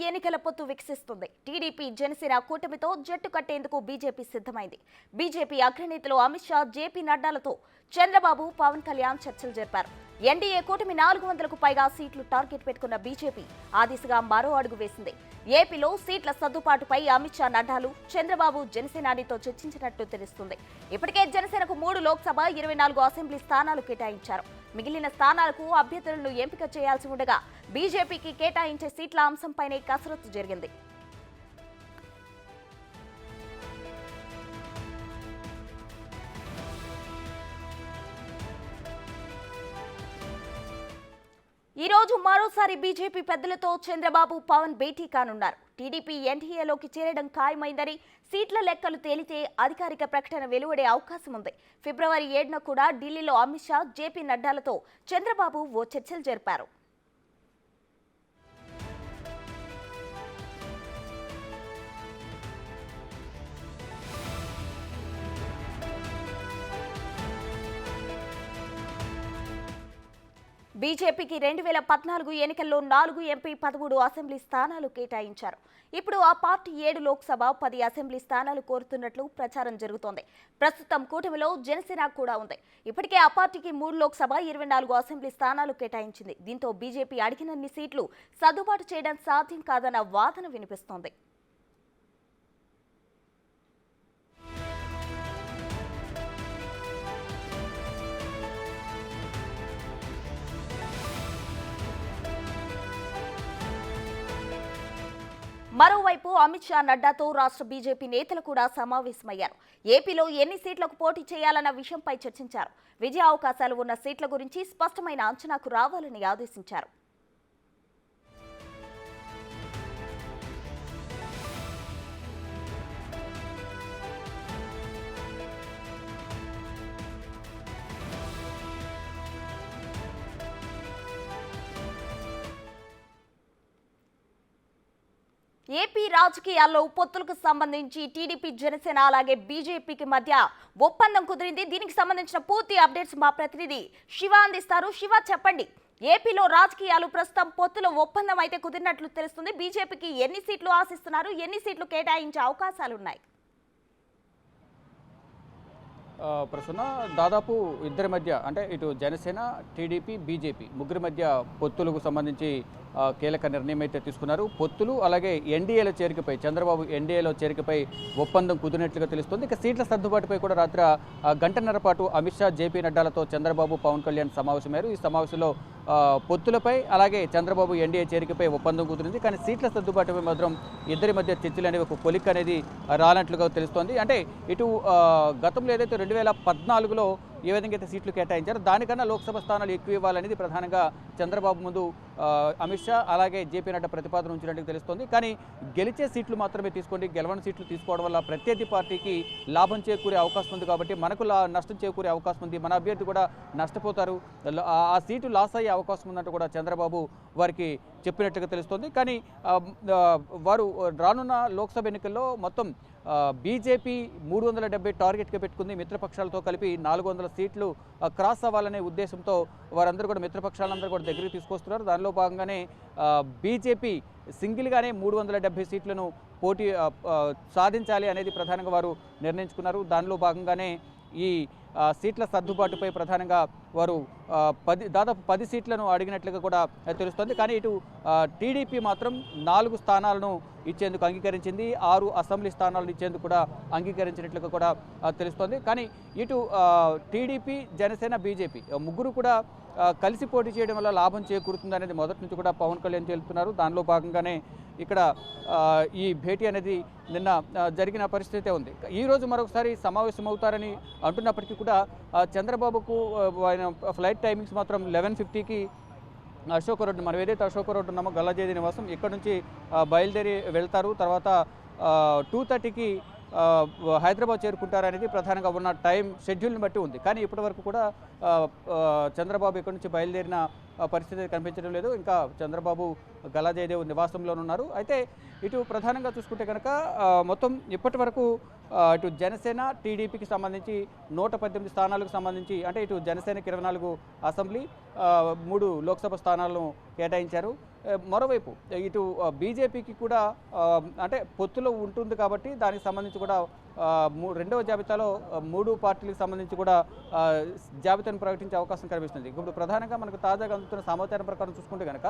ఎన్నికల పొత్తు వికసిస్తుంది. టీడీపీ జనసేన కూటమితో జట్టు కట్టేందుకు బీజేపీ సిద్ధమైంది. బీజేపీ అగ్రనేతలు అమిత్ షా, జేపీ నడ్డాలతో చంద్రబాబు, పవన్ కళ్యాణ్ చర్చలు జరిపారు. ఎన్డీఏ కూటమి 400కు పైగా సీట్లు టార్గెట్ పెట్టుకున్న బీజేపీ ఆ దిశగా మరో అడుగు వేసింది. ఏపీలో సీట్ల సర్దుబాటుపై అమిత్ షా, నడ్డాలు చంద్రబాబు జనసేనానితో చర్చించినట్టు తెలుస్తుంది. ఇప్పటికే జనసేనకు 3 లోక్సభ, 24 అసెంబ్లీ స్థానాలు కేటాయించారు. మిగిలిన స్థానాలకు అభ్యర్థులను ఎంపిక చేయాల్సి ఉండగా బీజేపీకి కేటాయించే సీట్ల అంశంపైనే కసరత్తు జరిగింది. ఈ రోజు మరోసారి బీజేపీ పెద్దలతో చంద్రబాబు, పవన్ భేటీ కానున్నారు. టీడీపీ ఎన్డీఏలోకి చేరడం ఖాయమైందని, సీట్ల లెక్కలు తేలితే అధికారిక ప్రకటన వెలువడే అవకాశం ఉంది. ఫిబ్రవరి 7న కూడా ఢిల్లీలో అమిత్ షా, జేపీ నడ్డాలతో చంద్రబాబు ఓ చర్చలు జరిపారు. బీజేపీకి 2014 ఎన్నికల్లో 4 ఎంపీ, 13 అసెంబ్లీ స్థానాలు కేటాయించారు. ఇప్పుడు ఆ పార్టీ 7 లోక్సభ, 10 అసెంబ్లీ స్థానాలు కోరుతున్నట్లు ప్రచారం జరుగుతోంది. ప్రస్తుతం కూటమిలో జనసేన కూడా ఉంది. ఇప్పటికే ఆ పార్టీకి 3 లోక్సభ, 24 అసెంబ్లీ స్థానాలు కేటాయించింది. దీంతో బీజేపీ అడిగినన్ని సీట్లు సర్దుబాటు చేయడం సాధ్యం కాదన్న వాదన వినిపిస్తోంది. మరోవైపు అమిత్ షా, నడ్డాతో రాష్ట్ర బీజేపీ నేతలు కూడా సమావేశమయ్యారు. ఏపీలో ఎన్ని సీట్లకు పోటీ చేయాలన్న విషయంపై చర్చించారు. విజయ అవకాశాలు ఉన్న సీట్ల గురించి స్పష్టమైన అంచనాకు రావాలని ఆదేశించారు. ఏపీ రాజకీయాల్లో పొత్తులకు సంబంధించి టీడీపీ, జనసేన అలాగే బీజేపీకి మధ్య ఒప్పందం కుదిరింది. దీనికి సంబంధించిన పూర్తి అప్డేట్స్ మా ప్రతినిధి శివ అందిస్తారు. శివ, చెప్పండి, ఏపీలో రాజకీయాలు ప్రస్తుతం పొత్తులో ఒప్పందం అయితే కుదిరినట్లు తెలుస్తుంది. బీజేపీకి ఎన్ని సీట్లు ఆశిస్తున్నారు, ఎన్ని సీట్లు కేటాయించే అవకాశాలు ఉన్నాయి? ప్రస్తుతం దాదాపు ఇద్దరి మధ్య, అంటే ఇటు జనసేన, టీడీపీ, బీజేపీ ముగ్గురి మధ్య పొత్తులకు సంబంధించి కీలక నిర్ణయం అయితే తీసుకున్నారు. పొత్తులు అలాగే ఎన్డీఏలో చేరికపై, చంద్రబాబు ఎన్డీఏలో చేరికపై ఒప్పందం కుదిరినట్లుగా తెలుస్తుంది. ఇక సీట్ల సర్దుబాటుపై కూడా రాత్రి గంటన్నర పాటు అమిత్ షా, జేపీ నడ్డాలతో చంద్రబాబు, పవన్ కళ్యాణ్ సమావేశమయ్యారు. ఈ సమావేశంలో పొత్తులపై అలాగే చంద్రబాబు ఎన్డీఏ చేరికపై ఒప్పందం కుదిరింది. కానీ సీట్ల సర్దుబాటుపై మాత్రం ఇద్దరి మధ్య చర్చలు అనేవి ఒక కొలిక్ అనేది రానట్లుగా తెలుస్తోంది. అంటే ఇటు గతంలో ఏదైతే 2014లో ఏ విధంగా అయితే సీట్లు కేటాయించారో దానికన్నా లోక్సభ స్థానాలు ఎక్కువ ఇవ్వాలనేది ప్రధానంగా చంద్రబాబు ముందు అమిత్ షా అలాగే జేపీ నడ్డా ప్రతిపాదన ఉంచినట్టు తెలుస్తోంది. కానీ గెలిచే సీట్లు మాత్రమే తీసుకోండి, గెలవని సీట్లు తీసుకోవడం వల్ల ప్రత్యర్థి పార్టీకి లాభం చేకూరే అవకాశం ఉంది, కాబట్టి మనకు నష్టం చేకూరే అవకాశం ఉంది, మన అభ్యర్థి కూడా నష్టపోతారు, ఆ సీటు లాస్ అయ్యే అవకాశం ఉందంటూ కూడా చంద్రబాబు వారికి చెప్పినట్టుగా తెలుస్తోంది. కానీ వారు రానున్న లోక్సభ ఎన్నికల్లో మొత్తం బీజేపీ 370 టార్గెట్గా పెట్టుకుంది. మిత్రపక్షాలతో కలిపి 400 సీట్లు క్రాస్ అవ్వాలనే ఉద్దేశంతో వారందరూ కూడా మిత్రపక్షాలందరూ కూడా దగ్గరికి తీసుకొస్తున్నారు. దానిలో భాగంగానే బీజేపీ సింగిల్గానే 370 సీట్లను పోటీ సాధించాలి అనేది ప్రధానంగా వారు నిర్ణయించుకున్నారు. దానిలో భాగంగానే ఈ సీట్ల సర్దుబాటుపై ప్రధానంగా వారు దాదాపు 10 సీట్లను అడిగినట్లుగా కూడా తెలుస్తోంది. కానీ ఇటు టీడీపీ మాత్రం 4 స్థానాలను ఇచ్చేందుకు అంగీకరించింది, 6 అసెంబ్లీ స్థానాలను ఇచ్చేందుకు కూడా అంగీకరించినట్లుగా కూడా తెలుస్తోంది. కానీ ఇటు టీడీపీ, జనసేన, బీజేపీ ముగ్గురు కూడా కలిసి పోటీ చేయడం వల్ల లాభం చేకూరుతుంది అనేది మొదటి నుంచి కూడా పవన్ కళ్యాణ్ చెబుతున్నారు. దానిలో భాగంగానే ఇక్కడ ఈ భేటీ అనేది నిన్న జరిగిన పరిస్థితి ఉంది. ఈరోజు మరొకసారి సమావేశం అవుతారని అంటున్నప్పటికీ కూడా చంద్రబాబుకు ఆయన ఫ్లైట్ టైమింగ్స్ మాత్రం 11:50కి అశోక రోడ్డు, మనం ఏదైతే అశోక రోడ్డు ఉన్నామో గల్లాజేది నివాసం, ఇక్కడ నుంచి బయలుదేరి వెళ్తారు. తర్వాత 2:30కి హైదరాబాద్ చేరుకుంటారనేది ప్రధానంగా ఉన్న టైం షెడ్యూల్ని బట్టి ఉంది. కానీ ఇప్పటివరకు కూడా చంద్రబాబు ఇక్కడ నుంచి బయలుదేరిన పరిస్థితి కనిపించడం లేదు. ఇంకా చంద్రబాబు గల్లాజయదేవ్ నివాసంలోనున్నారు. అయితే ఇటు ప్రధానంగా చూసుకుంటే కనుక మొత్తం ఇప్పటి వరకు ఇటు జనసేన, టీడీపీకి సంబంధించి 118 స్థానాలకు సంబంధించి, అంటే ఇటు జనసేనకి 24 అసెంబ్లీ, 3 లోక్సభ స్థానాలను కేటాయించారు. మరోవైపు ఇటు బీజేపీకి కూడా అంటే పొత్తులో ఉంటుంది కాబట్టి దానికి సంబంధించి కూడా రెండవ జాబితాలో 3 పార్టీలకు సంబంధించి కూడా జాబితాను ప్రకటించే అవకాశం కనిపిస్తుంది. ఇప్పుడు ప్రధానంగా మనకు తాజాగా అందుతున్న సమాచారం ప్రకారం చూసుకుంటే కనుక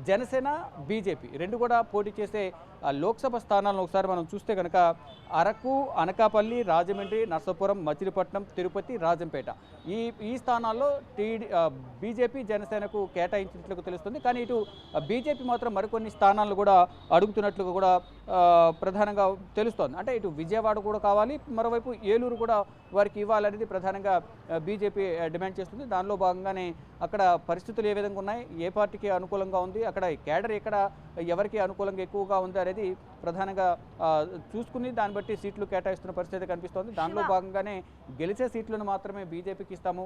జనసేన బీజేపీ రెండు కూడా పోటీ చేసే లోక్సభ స్థానాలను ఒకసారి మనం చూస్తే కనుక అరకు, అనకాపల్లి, రాజమండ్రి, నర్సాపురం, మచిలీపట్నం, తిరుపతి, రాజంపేట ఈ స్థానాల్లో బీజేపీ జనసేనకు కేటాయించినట్లు తెలుస్తుంది. కానీ ఇటు బీజేపీ మాత్రం మరికొన్ని స్థానాలను కూడా అడుగుతున్నట్లుగా కూడా ప్రధానంగా తెలుస్తోంది. అంటే ఇటు విజయవాడ కూడా కావాలి, మరోవైపు ఏలూరు కూడా వారికి ఇవ్వాలనేది ప్రధానంగా బీజేపీ డిమాండ్ చేస్తుంది. దానిలో భాగంగానే అక్కడ పరిస్థితులు ఏ విధంగా ఉన్నాయి, ఏ పార్టీకి అనుకూలంగా ఉంది, అక్కడ కేడర్ ఎక్కడ ఎవరికి అనుకూలంగా ఎక్కువగా ఉంది అనేది ప్రధానంగా చూసుకుని దాన్ని బట్టి సీట్లు కేటాయిస్తున్న పరిస్థితి కనిపిస్తోంది. దానిలో భాగంగానే గెలిచే సీట్లను మాత్రమే బీజేపీకి ఇస్తాము,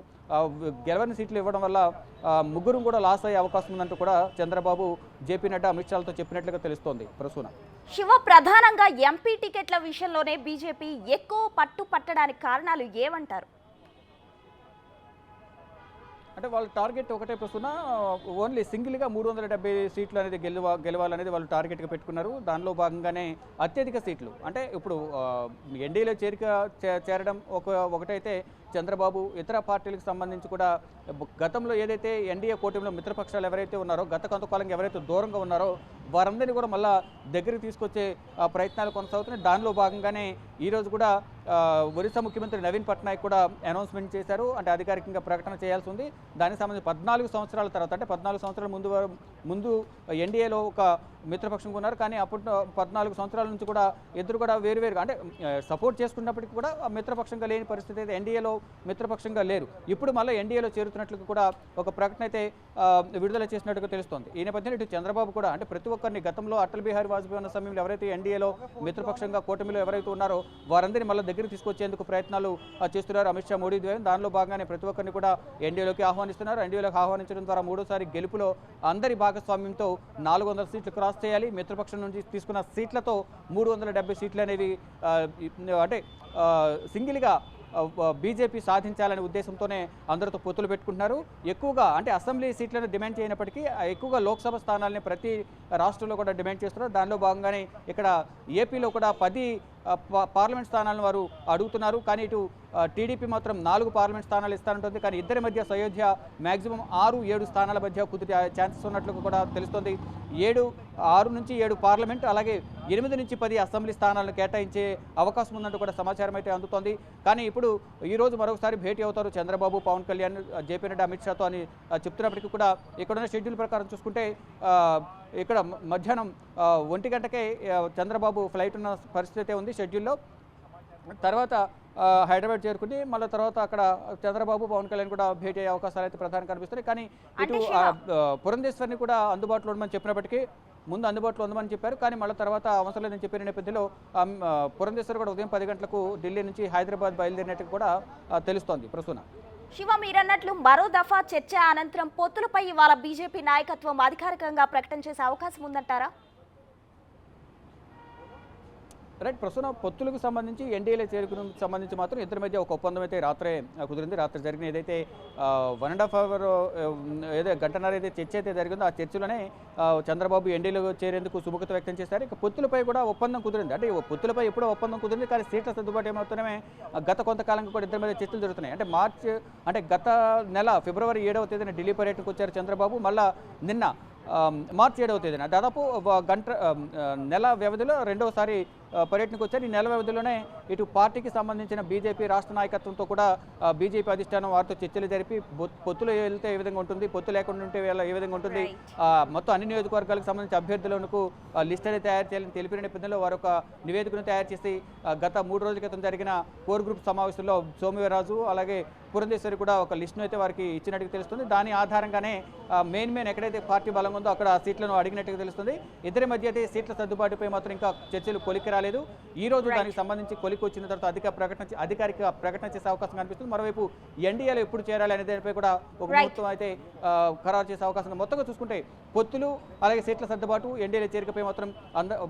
గెలవని సీట్లు ఇవ్వడం వల్ల ముగ్గురు కూడా లాస్ అయ్యే అవకాశం ఉందంటూ కూడా చంద్రబాబు, జేపీ నడ్డా, అమిత్ షాలతో చెప్పినట్లుగా తెలుస్తోంది. ప్రసూన శివ, ప్రధానంగా ఎంపీ టికెట్ల విషయంలోనే బీజేపీ ఎక్కువ పట్టు పట్టడానికి కారణాలు ఏమంటారు? అంటే వాళ్ళ టార్గెట్ ఒకటే ప్రస్తున్న ఓన్లీ సింగిల్గా 370 సీట్లు అనేది గెలవాలనేది వాళ్ళు టార్గెట్గా పెట్టుకున్నారు. దానిలో భాగంగానే అత్యధిక సీట్లు అంటే ఇప్పుడు ఎన్డీఏలో చేరడం ఒకటైతే చంద్రబాబు ఇతర పార్టీలకు సంబంధించి కూడా గతంలో ఏదైతే ఎన్డీఏ కూటమిలో మిత్రపక్షాలు ఎవరైతే ఉన్నారో గత కొంతకాలంగా ఎవరైతే దూరంగా ఉన్నారో వారందరినీ కూడా మళ్ళా దగ్గరికి తీసుకొచ్చే ప్రయత్నాలు కొనసాగుతున్నాయి. దానిలో భాగంగానే ఈరోజు కూడా ఒరిస్సా ముఖ్యమంత్రి నవీన్ పట్నాయక్ కూడా అనౌన్స్మెంట్ చేశారు. అంటే అధికారికంగా ప్రకటన చేయాల్సి ఉంది. దానికి సంబంధించి 14 సంవత్సరాల తర్వాత అంటే 14 సంవత్సరాల ముందు ఎన్డీఏలో ఒక మిత్రపక్షం ఉన్నారు. కానీ అప్పుడు 14 సంవత్సరాల నుంచి కూడా ఇద్దరు కూడా వేరువేరుగా అంటే సపోర్ట్ చేసుకున్నప్పటికీ కూడా మిత్రపక్షంగా లేని పరిస్థితి అయితే ఎన్డీఏలో మిత్రపక్షంగా లేరు. ఇప్పుడు మళ్ళీ ఎన్డీఏలో చేరుతున్నట్లుగా కూడా ఒక ప్రకటన అయితే విడుదల చేసినట్టుగా తెలుస్తోంది. ఈ నేపథ్యంలో ఇటు చంద్రబాబు కూడా అంటే ప్రతి ఒక్కరిని గతంలో అటల్ బిహారీ వాజ్పేయి ఉన్న సమయంలో ఎవరైతే ఎన్డీఏలో మిత్రపక్షంగా కూటమిలో ఎవరైతే ఉన్నారో వారందరినీ మళ్ళీ దగ్గరికి తీసుకొచ్చేందుకు ప్రయత్నాలు చేస్తున్నారు అమిత్ షా, మోడీ ద్వారా. దానిలో భాగంగానే ప్రతి ఒక్కరిని కూడా ఎన్డీఏలోకి ఆహ్వానిస్తున్నారు. ఎన్డీఏలోకి ఆహ్వానించడం ద్వారా మూడోసారి గెలుపులో అందరి భాగస్వామ్యంతో 400 సీట్లు క్రాస్ చేయాలి. మిత్రపక్షం నుంచి తీసుకున్న సీట్లతో 370 సీట్లు అనేవి అంటే సింగిల్గా బీజేపీ సాధించాలనే ఉద్దేశంతోనే అందరితో పొత్తులు పెట్టుకుంటున్నారు. ఎక్కువగా అంటే అసెంబ్లీ సీట్లను డిమాండ్ చేయనప్పటికీ ఎక్కువగా లోక్సభ స్థానాలని ప్రతి రాష్ట్రంలో కూడా డిమాండ్ చేస్తున్నారు. దానిలో భాగంగానే ఇక్కడ ఏపీలో కూడా 10 పార్లమెంట్ స్థానాలను వారు అడుగుతున్నారు. కానీ ఇటు టీడీపీ మాత్రం 4 పార్లమెంట్ స్థానాలు ఇస్తానంటుంది. కానీ ఇద్దరి మధ్య సయోధ్య మ్యాక్సిమం 6-7 స్థానాల మధ్య కుదిరే ఛాన్సెస్ ఉన్నట్లు కూడా తెలుస్తుంది. 6 నుంచి 7 పార్లమెంట్ అలాగే 8 నుంచి 10 అసెంబ్లీ స్థానాలను కేటాయించే అవకాశం ఉందంటూ కూడా సమాచారం అయితే అందుతోంది. కానీ ఇప్పుడు ఈరోజు మరొకసారి భేటీ అవుతారు చంద్రబాబు, పవన్ కళ్యాణ్, జేపీ నడ్డా, అమిత్ షాతో అని చెప్తున్నప్పటికీ కూడా ఇక్కడున్న షెడ్యూల్ ప్రకారం చూసుకుంటే ఇక్కడ మధ్యాహ్నం 1 గంటకే చంద్రబాబు ఫ్లైట్ ఉన్న పరిస్థితి ఉంది షెడ్యూల్లో. తర్వాత హైదరాబాద్ చేరుకుని మళ్ళీ తర్వాత అక్కడ చంద్రబాబు, పవన్ కళ్యాణ్ కూడా భేటీ అయ్యే అవకాశాలు అయితే ప్రధానంగా కనిపిస్తున్నాయి. కానీ ఇటు పురంధేశ్వరిని కూడా అందుబాటులో ఉండమని చెప్పినప్పటికీ ముందు అందుబాటులో ఉందని చెప్పారు. కానీ మళ్ళీ తర్వాత అవసరం లేదని చెప్పిన నేపథ్యంలో పురంధేశ్వరి కూడా ఉదయం 10 గంటలకు ఢిల్లీ నుంచి హైదరాబాద్ బయలుదేరినట్టు కూడా తెలుస్తోంది. ప్రసూన శివ, మీరన్నట్లు మరో దఫా చర్చ అనంతరం పొత్తులపై ఇవాళ బీజేపీ నాయకత్వం అధికారికంగా ప్రకటన చేసే అవకాశం ఉందంటారా? రైట్ ప్రస్తుతం పొత్తులకు సంబంధించి ఎన్డీఏలో చేరుకునే సంబంధించి మాత్రం ఇద్దరి మధ్య ఒక ఒప్పందం అయితే రాత్రే కుదిరింది. రాత్రి జరిగిన ఏదైతే 1.5 అవర్ ఏదో గంటన్నర ఏదైతే చర్చ అయితే జరిగిందో ఆ చర్చలోనే చంద్రబాబు ఎన్డీఏలో చేరేందుకు సుముఖత వ్యక్తం చేశారు. ఇక పొత్తులపై కూడా ఒప్పందం కుదిరింది. అంటే పొత్తులపై ఎప్పుడో ఒప్పందం కుదిరింది. కానీ సీట్ల సర్దుబాటు ఏమవుతున్నామే గత కొంతకాలంగా కూడా ఇద్దరి మధ్య చర్చలు జరుగుతున్నాయి. అంటే గత నెల ఫిబ్రవరి 7వ తేదీన ఢిల్లీ పర్యటనకు వచ్చారు చంద్రబాబు. మళ్ళా నిన్న మార్చి 7వ తేదీన దాదాపు నెల వ్యవధిలో రెండవసారి పర్యటనకు వచ్చారు. ఈ నెల వ్యవధిలోనే ఇటు పార్టీకి సంబంధించిన బీజేపీ రాష్ట్ర నాయకత్వంతో కూడా బీజేపీ అధిష్టానం వారితో చర్చలు జరిపి పొత్తులు వెళ్తే ఏ విధంగా ఉంటుంది, పొత్తు లేకుండా ఉంటే ఏ విధంగా ఉంటుంది, మొత్తం అన్ని నియోజకవర్గాలకు సంబంధించి అభ్యర్థులకు లిస్ట్ అనేది తయారు చేయాలని తెలిపిన నేపథ్యంలో వారు ఒక నివేదికను తయారు చేసి గత 3 రోజుల క్రితం జరిగిన కోర్ గ్రూప్ సమావేశంలో సోమవీర్రాజు అలాగే పురంధేశ్వరి కూడా ఒక లిస్టును అయితే వారికి ఇచ్చినట్టుగా తెలుస్తుంది. దాని ఆధారంగానే మెయిన్ ఎక్కడైతే పార్టీ బలంగా ఉందో అక్కడ సీట్లను అడిగినట్టుగా తెలుస్తుంది. ఇద్దరి మధ్య అయితే సీట్ల సర్దుబాటుపై మాత్రం ఇంకా చర్చలు కొలికి రాలేదు. ఈ రోజు దానికి సంబంధించి కొలికి వచ్చిన తర్వాత అధికారిక ప్రకటన చేసే అవకాశం కనిపిస్తుంది. మరోవైపు ఎన్డీఏలో ఎప్పుడు చేరాలి అనే దానిపై కూడా ఒక ముహూర్తం అయితే ఖరారు చేసే అవకాశం. మొత్తంగా చూసుకుంటే పొత్తులు అలాగే సీట్ల సర్దుబాటు ఎన్డీఏలో చేరికపై మాత్రం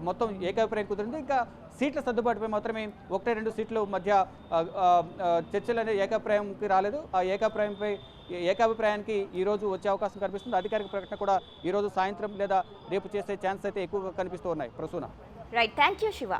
మొత్తం ఏకాభిప్రాయం కుదిరింది. ఇంకా సీట్ల సర్దుబాటుపై మాత్రమే 1-2 సీట్ల మధ్య చర్చలు అనేది ఏకాభిప్రాయంకి రాలేదు. ఆ ఏకాభిప్రాయంపై ఏకాభిప్రాయానికి ఈరోజు వచ్చే అవకాశం కనిపిస్తుంది. అధికారిక ప్రకటన కూడా ఈరోజు సాయంత్రం లేదా రేపు చేసే ఛాన్స్ అయితే ఎక్కువగా కనిపిస్తూ ఉన్నాయి. Prasuna. Right, thank you Shiva.